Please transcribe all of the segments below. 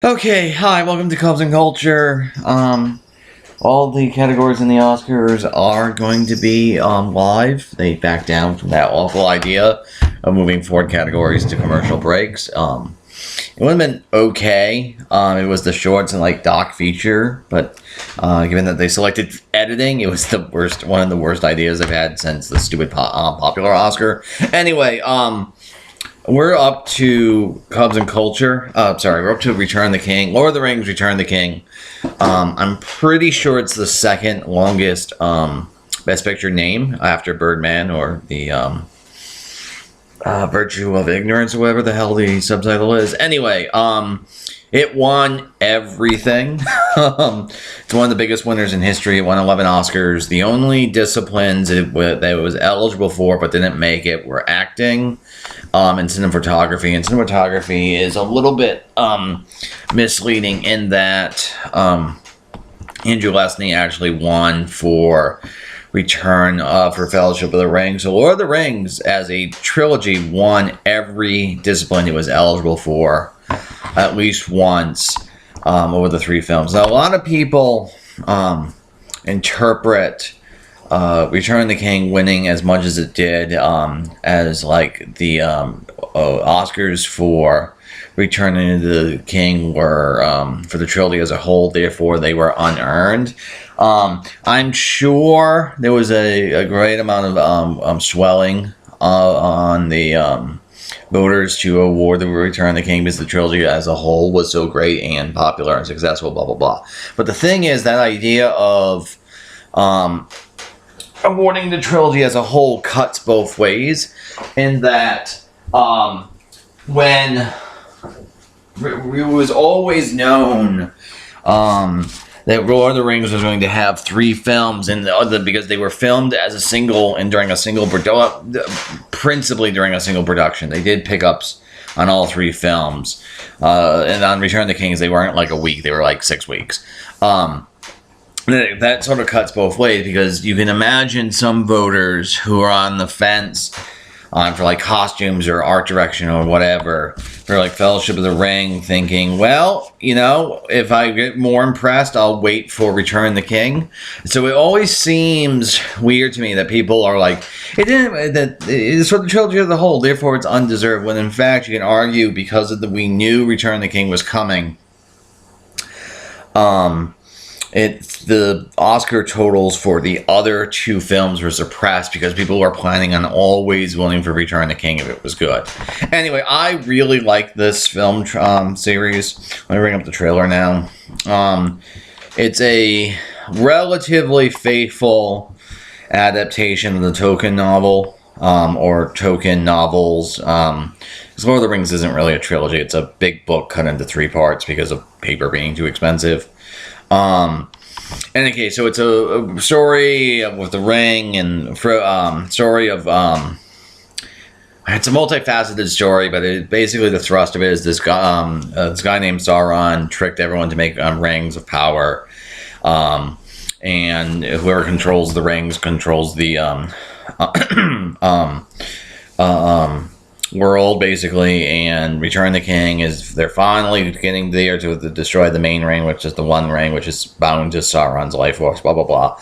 Okay, hi, welcome to Cubs and Culture. All the categories in the Oscars are going to be live. They backed down from that awful idea of moving forward categories to commercial breaks. It would have been okay. It was the shorts and like doc feature, but given that they selected editing, it was the worst, one of the worst ideas I've had since the stupid popular Oscar. Anyway, we're up to Cubs and Culture. We're up to Return the King. Lord of the Rings, Return the King. I'm pretty sure it's the second longest Best Picture name after Birdman or the Virtue of Ignorance or whatever the hell the subtitle is. Anyway, it won everything. It's one of the biggest winners in history. It won 11 Oscars. The only disciplines that it was eligible for but didn't make it were acting and cinematography. And cinematography is a little bit misleading in that Andrew Lesney actually won for Return for Fellowship of the Ring. So Lord of the Rings as a trilogy won every discipline it was eligible for at least once over the three films. Now, a lot of people interpret Return of the King winning as much as it did as like the Oscars for Returning of the King were for the trilogy as a whole, therefore they were unearned. I'm sure there was a great amount of swelling on the voters to award the Return of the King because the trilogy as a whole was so great and popular and successful, blah, blah, blah. But the thing is, that idea of awarding the trilogy as a whole cuts both ways in that when it was always known that Lord of the Rings was going to have three films, and because they were filmed as a single and during a single principally during a single production. They did pickups on all three films, and on Return of the Kings they weren't like a week; they were like 6 weeks. That sort of cuts both ways because you can imagine some voters who are on the fence for like costumes or art direction or whatever for like Fellowship of the Ring, thinking, well, you know, if I get more impressed, I'll wait for Return the King. So it always seems weird to me that people are like, it's for the trilogy as a whole, therefore it's undeserved. When in fact you can argue because of we knew Return the King was coming. The Oscar totals for the other two films were suppressed because people were planning on always voting for Return the King if it was good. Anyway, I really like this film series. Let me bring up the trailer now. It's a relatively faithful adaptation of the Tolkien novel, or Tolkien novels. Because Lord of the Rings isn't really a trilogy. It's a big book cut into 3 parts because of paper being too expensive. In any case, so it's a story with the ring and story of it's a multifaceted story, but basically the thrust of it is this guy named Sauron tricked everyone to make rings of power, and whoever controls the rings controls the world, basically. And Return the King is they're finally getting there to destroy the main ring, which is the one ring which is bound to Sauron's life force, blah blah blah.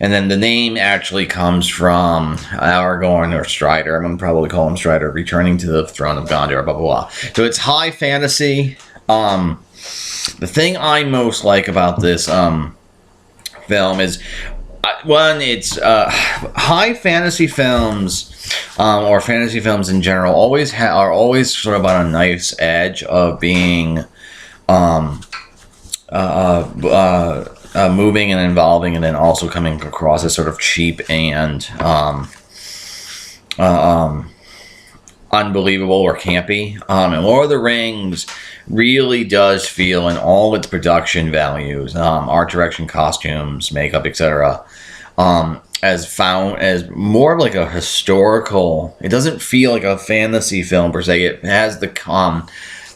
And then the name actually comes from Aragorn or Strider. I'm gonna probably call him Strider, returning to the throne of Gondor, blah blah blah. So it's high fantasy. The thing I most like about this film is one, it's high fantasy films, or fantasy films in general, are always sort of on a nice edge of being moving and involving, and then also coming across as sort of cheap and unbelievable or campy. And Lord of the Rings really does feel, in all its production values, art direction, costumes, makeup, etc., as more of like a historical. It doesn't feel like a fantasy film per se. It has the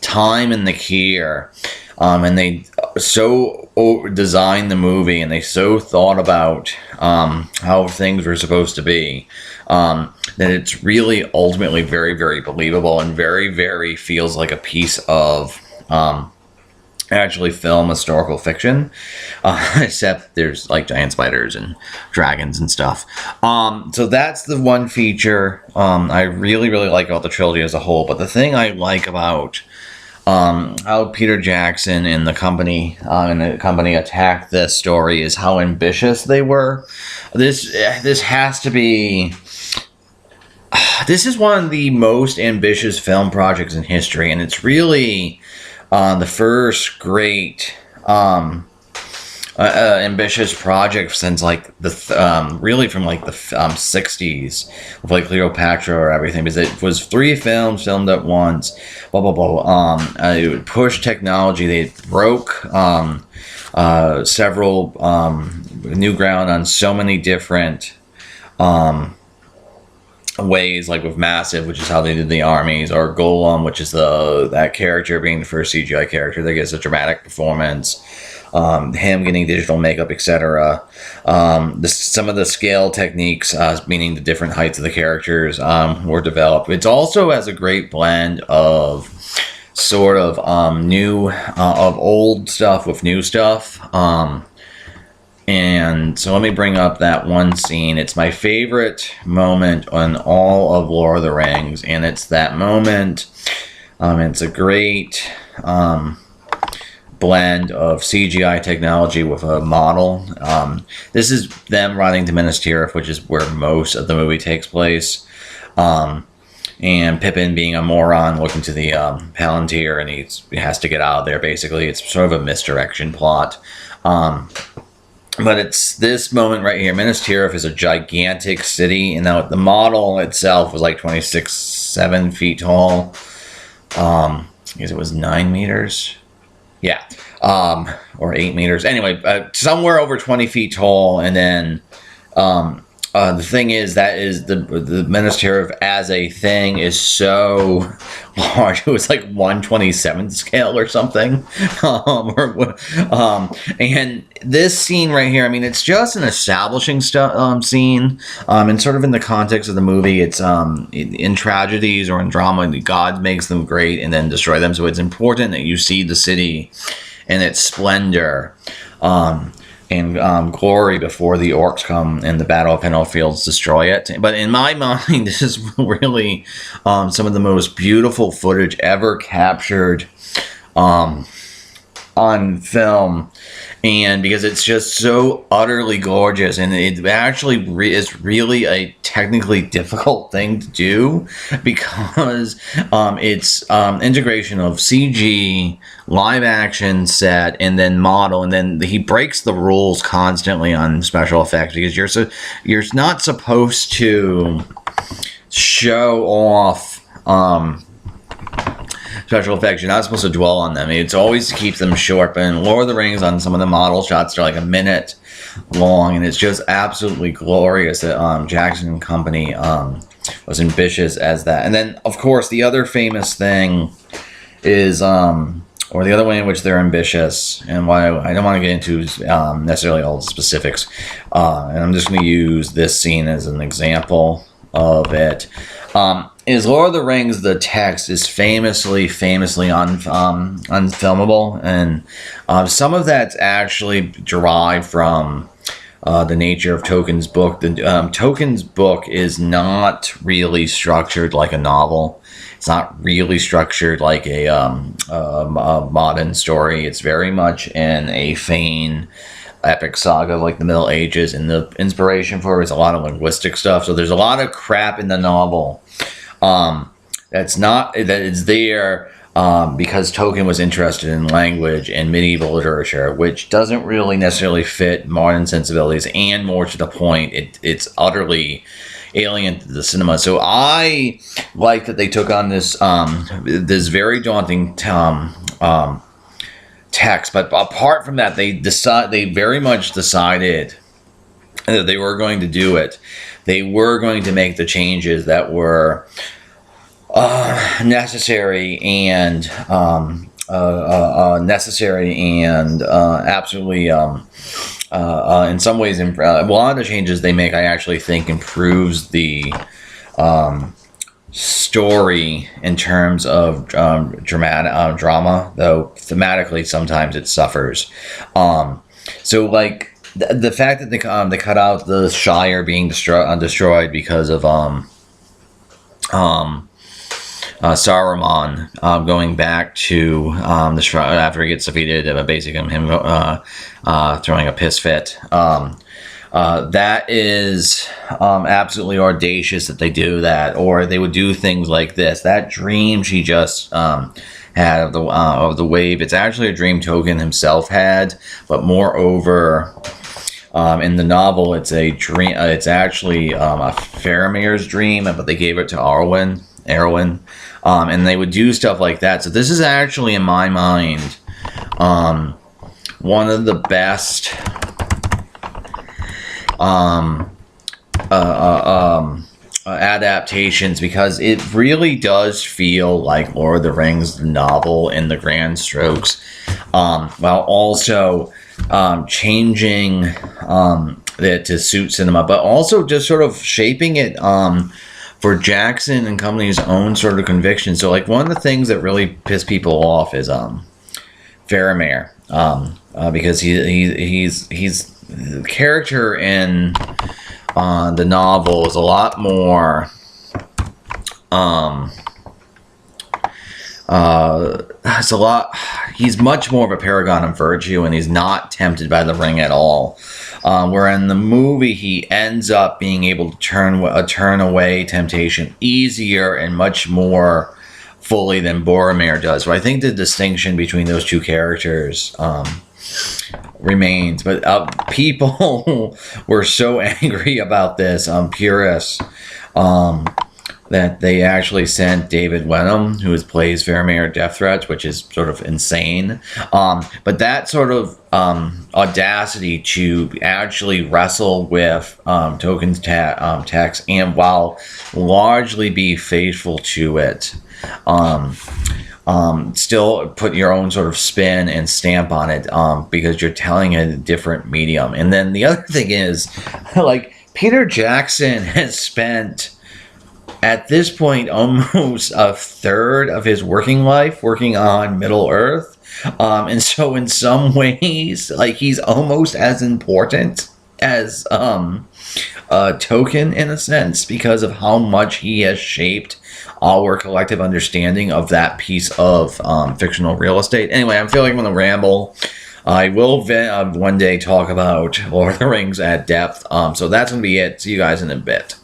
time and the care, and they so designed the movie, and they so thought about how things were supposed to be, that it's really ultimately very, very believable, and very, very feels like a piece of actually film historical fiction, except there's like giant spiders and dragons and stuff. So that's the one feature I really like about the trilogy as a whole. But the thing I like about how Peter Jackson and the company attacked this story is how ambitious they were. This has to be. This is one of the most ambitious film projects in history, and it's really the first great ambitious project since like the really from like the 60s with like Cleopatra or everything, because it was 3 films filmed at once. Blah blah blah. It would push technology. They broke several new ground on so many different ways, like with Massive, which is how they did the armies, or Golem, which is that character being the first CGI character that gets a dramatic performance, him getting digital makeup, etc. Some of the scale techniques, meaning the different heights of the characters, were developed. It also has a great blend of sort of old stuff with new stuff. And so let me bring up that one scene. It's my favorite moment on all of Lord of the Rings, and it's that moment. It's a great blend of CGI technology with a model. This is them riding to Minas Tirith, which is where most of the movie takes place. And Pippin being a moron looking to the Palantir, and he has to get out of there, basically. It's sort of a misdirection plot. But it's this moment right here. Minas Tirith is a gigantic city, and now the model itself was like 7 feet tall. I guess it was 9 meters. Yeah. Or 8 meters. Anyway, somewhere over 20 feet tall, and then the thing is, that is the Minas Tirith as a thing is so large. It was like 1/27th scale or something. And this scene right here, I mean, it's just an establishing scene. And sort of in the context of the movie, it's in tragedies or in drama, God makes them great and then destroy them. So it's important that you see the city and its splendor. And glory before the orcs come and the Battle of Fields destroy it. But in my mind, this is really some of the most beautiful footage ever captured on film. And because it's just so utterly gorgeous, and it actually is really a technically difficult thing to do, because it's integration of CG, live action set, and then model, and then he breaks the rules constantly on special effects, because you're not supposed to show off special effects. You're not supposed to dwell on them. It's always to keep them short. But in Lord of the Rings, on some of the model shots, they're like a minute long, and it's just absolutely glorious that Jackson and Company was ambitious as that. And then, of course, the other famous thing is, or the other way in which they're ambitious, and why I don't want to get into necessarily all the specifics, and I'm just going to use this scene as an example of it. Is Lord of the Rings, the text is famously unfilmable, and some of that's actually derived from the nature of Tolkien's book. Tolkien's book is not really structured like a novel. It's not really structured like a modern story. It's very in a vein epic saga like the Middle Ages, and the inspiration for it is a lot of linguistic stuff. So there's a lot of crap in the novel that's not, that is there because Tolkien was interested in language and medieval literature, which doesn't really necessarily fit modern sensibilities, and more to the point, it's utterly alien to the cinema. So I like that they took on this this very daunting text, but apart from that, they very much decided that they were going to do it. They were going to make the changes that were necessary and absolutely in some ways a lot of the changes they make, I actually think, improves the story in terms of drama, though thematically sometimes it suffers. So like the fact that they cut out the Shire being destroyed because of Saruman going back to the shrine after he gets defeated, basically him throwing a piss fit. That is absolutely audacious that they do that, or they would do things like this. That dream she just had of the wave, it's actually a dream Tolkien himself had, but moreover, in the novel, it's a dream. It's actually a Faramir's dream, but they gave it to Arwen, and they would do stuff like that. So this is actually, in my mind, one of the best adaptations, because it really does feel like Lord of the Rings, the novel, in the grand strokes, while also changing it to suit cinema, but also just sort of shaping it for Jackson and company's own sort of conviction. So like one of the things that really piss people off is Faramir, because he's the character in the novel is a lot more he's much more of a paragon of virtue, and he's not tempted by the ring at all. Where in the movie he ends up being able to turn away temptation easier and much more fully than Boromir does. So I think the distinction between those two characters remains. But people were so angry about this, purists, that they actually sent David Wenham, who plays Faramir, death threats, which is sort of insane. But that sort of audacity to actually wrestle with Tolkien's text, and while largely be faithful to it, still put your own sort of spin and stamp on it, because you're telling a different medium. And then the other thing is, like, Peter Jackson has spent, at this point, almost a third of his working life working on Middle-earth. And so in some ways, like, he's almost as important as Tolkien, in a sense, because of how much he has shaped our collective understanding of that piece of fictional real estate. Anyway, I feel like I'm going to ramble. I will one day talk about Lord of the Rings at depth. So that's going to be it. See you guys in a bit.